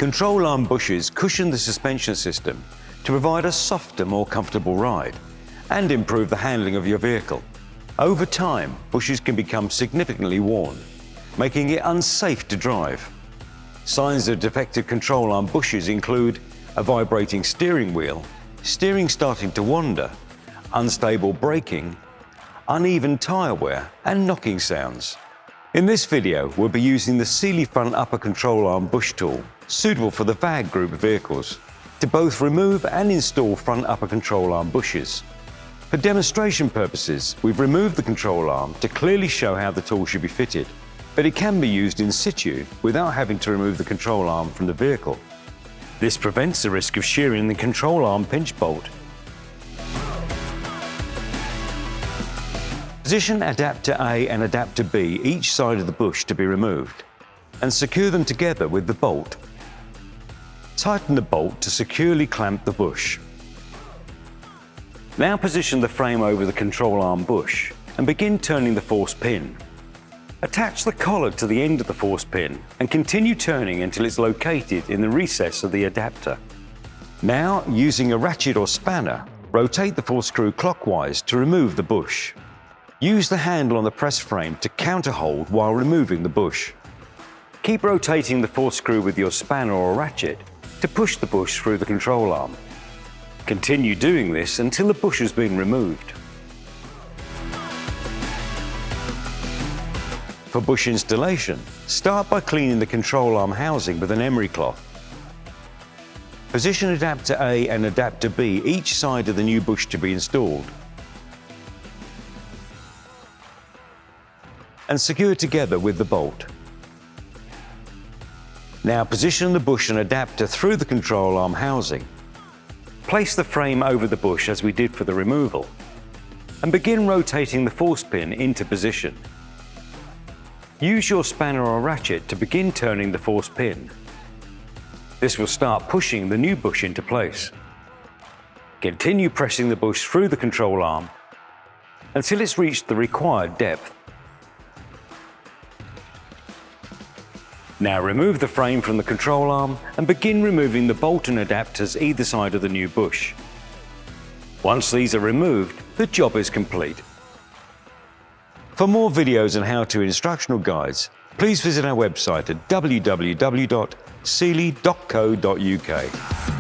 Control arm bushes cushion the suspension system to provide a softer, more comfortable ride and improve the handling of your vehicle. Over time, bushes can become significantly worn, making it unsafe to drive. Signs of defective control arm bushes include a vibrating steering wheel, steering starting to wander, unstable braking, uneven tyre wear, and knocking sounds. In this video, we'll be using the Sealey front upper control arm bush tool, suitable for the VAG group of vehicles, to both remove and install front upper control arm bushes. For demonstration purposes, we've removed the control arm to clearly show how the tool should be fitted, but it can be used in situ without having to remove the control arm from the vehicle. This prevents the risk of shearing the control arm pinch bolt. Position adapter A and adapter B each side of the bush to be removed and secure them together with the bolt. Tighten the bolt to securely clamp the bush. Now position the frame over the control arm bush and begin turning the force pin. Attach the collar to the end of the force pin and continue turning until it's located in the recess of the adapter. Now, using a ratchet or spanner, rotate the force screw clockwise to remove the bush. Use the handle on the press frame to counterhold while removing the bush. Keep rotating the force screw with your spanner or ratchet to push the bush through the control arm. Continue doing this until the bush has been removed. For bush installation, start by cleaning the control arm housing with an emery cloth. Position adapter A and adapter B each side of the new bush to be installed and secure together with the bolt. Now position the bush and adapter through the control arm housing. Place the frame over the bush as we did for the removal and begin rotating the force pin into position. Use your spanner or ratchet to begin turning the force pin. This will start pushing the new bush into place. Continue pressing the bush through the control arm until it's reached the required depth. Now remove the frame from the control arm and begin removing the bolt and adapters either side of the new bush. Once these are removed, the job is complete. For more videos and how-to instructional guides, please visit our website at www.sealey.co.uk.